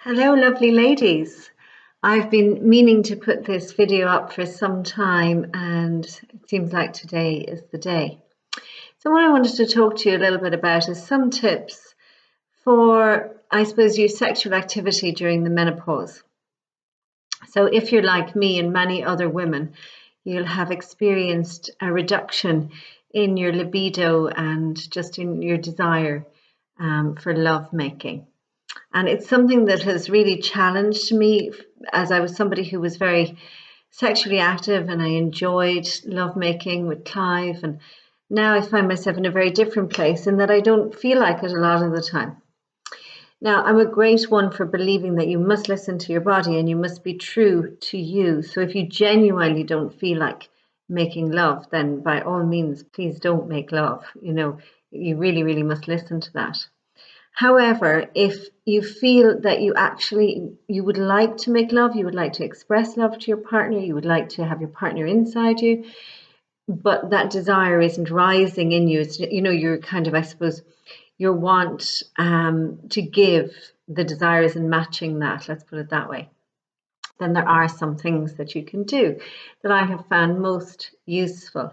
Hello, lovely ladies. I've been meaning to put this video up for some time, and it seems like today is the day. So what I wanted to talk to you a little bit about is some tips for, I suppose, your sexual activity during the menopause. So if you're like me and many other women, you'll have experienced a reduction in your libido and just in your desire for love making. And it's something that has really challenged me, as I was somebody who was very sexually active and I enjoyed lovemaking with Clive. And now I find myself in a very different place in that I don't feel like it a lot of the time. Now, I'm a great one for believing that you must listen to your body and you must be true to you. So if you genuinely don't feel like making love, then by all means, please don't make love. You really, really must listen to that. However, if you feel that you would like to make love, you would like to express love to your partner, you would like to have your partner inside you, but that desire isn't rising in you, you're kind of, I suppose, your want to give, the desire isn't matching that, let's put it that way, then there are some things that you can do that I have found most useful.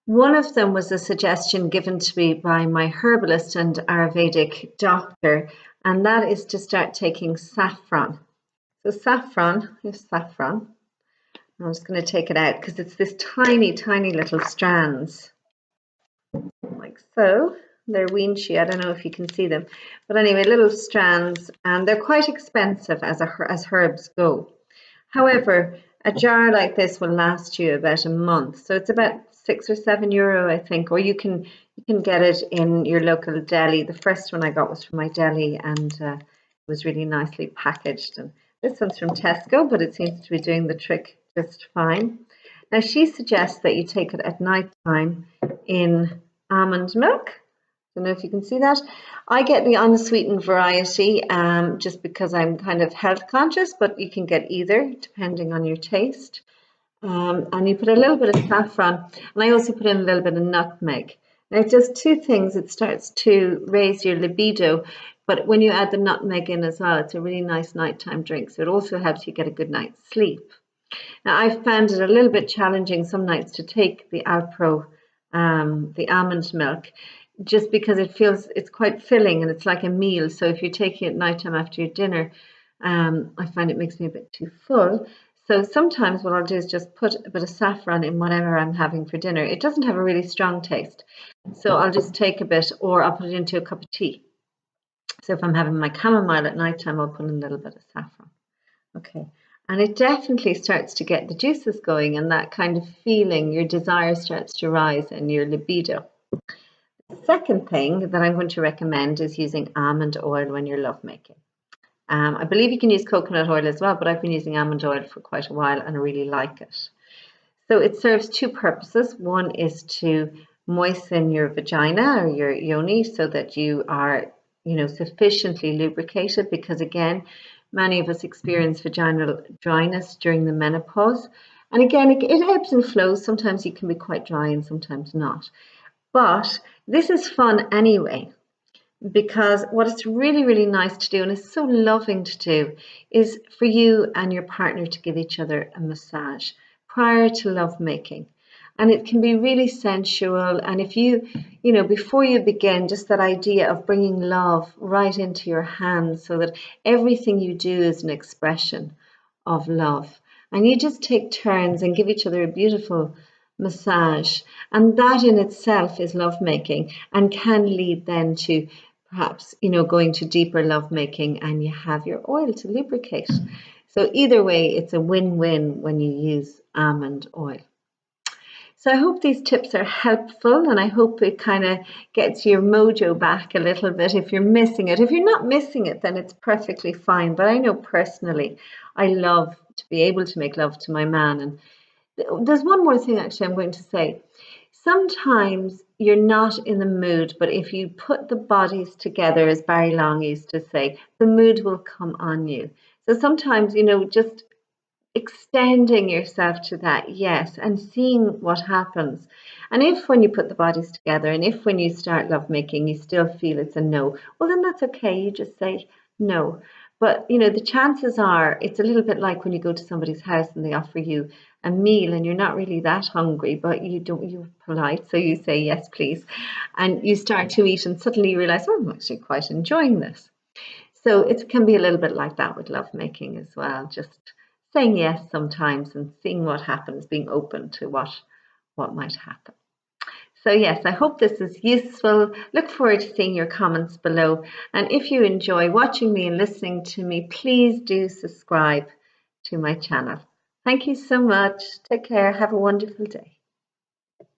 One of them was a suggestion given to me by my herbalist and Ayurvedic doctor, and that is to start taking saffron. So saffron, here's saffron. I'm just going to take it out because it's this tiny, tiny little strands, like so. They're weenshy, I don't know if you can see them. But anyway, little strands, and they're quite expensive as herbs go. However, a jar like this will last you about a month. So it's about €6 or €7, I think, or you can get it in your local deli. The first one I got was from my deli, and it was really nicely packaged. And this one's from Tesco, but it seems to be doing the trick just fine. Now, she suggests that you take it at night time in almond milk. I don't know if you can see that. I get the unsweetened variety just because I'm kind of health conscious, but you can get either depending on your taste. And you put a little bit of saffron, and I also put in a little bit of nutmeg. Now it does two things. It starts to raise your libido, but when you add the nutmeg in as well, it's a really nice nighttime drink. So it also helps you get a good night's sleep. Now I've found it a little bit challenging some nights to take the Alpro, the almond milk, just because it's quite filling and it's like a meal. So if you're taking it at nighttime after your dinner, I find it makes me a bit too full. So sometimes what I'll do is just put a bit of saffron in whatever I'm having for dinner. It doesn't have a really strong taste. So I'll just take a bit, or I'll put it into a cup of tea. So if I'm having my chamomile at nighttime, I'll put in a little bit of saffron. Okay. And it definitely starts to get the juices going, and that kind of feeling, your desire starts to rise and your libido. The second thing that I'm going to recommend is using almond oil when you're lovemaking. I believe you can use coconut oil as well, but I've been using almond oil for quite a while and I really like it. So it serves two purposes. One is to moisten your vagina or your yoni so that you are, sufficiently lubricated, because again, many of us experience vaginal dryness during the menopause. And again, it ebbs and flows. Sometimes you can be quite dry and sometimes not. But this is fun anyway, because what it's really, really nice to do, and it's so loving to do, is for you and your partner to give each other a massage prior to lovemaking. And it can be really sensual. And if before you begin, just that idea of bringing love right into your hands so that everything you do is an expression of love. And you just take turns and give each other a beautiful massage. And that in itself is lovemaking and can lead then to perhaps, going to deeper lovemaking, and you have your oil to lubricate. So either way, it's a win-win when you use almond oil. So I hope these tips are helpful, and I hope it kind of gets your mojo back a little bit if you're missing it. If you're not missing it, then it's perfectly fine. But I know personally, I love to be able to make love to my man. And there's one more thing actually I'm going to say. Sometimes you're not in the mood, but if you put the bodies together, as Barry Long used to say, the mood will come on you. So sometimes, just extending yourself to that yes and seeing what happens. And if when you put the bodies together, and if when you start lovemaking you still feel it's a no, well then that's okay. You just say no. But you know, the chances are it's a little bit like when you go to somebody's house and they offer you a meal and you're not really that hungry, but you're polite, so you say yes, please, and you start to eat, and suddenly you realize, oh, I'm actually quite enjoying this. So it can be a little bit like that with lovemaking as well, just saying yes sometimes and seeing what happens, being open to what might happen. So yes, I hope this is useful. Look forward to seeing your comments below. And if you enjoy watching me and listening to me, please do subscribe to my channel. Thank you so much. Take care. Have a wonderful day.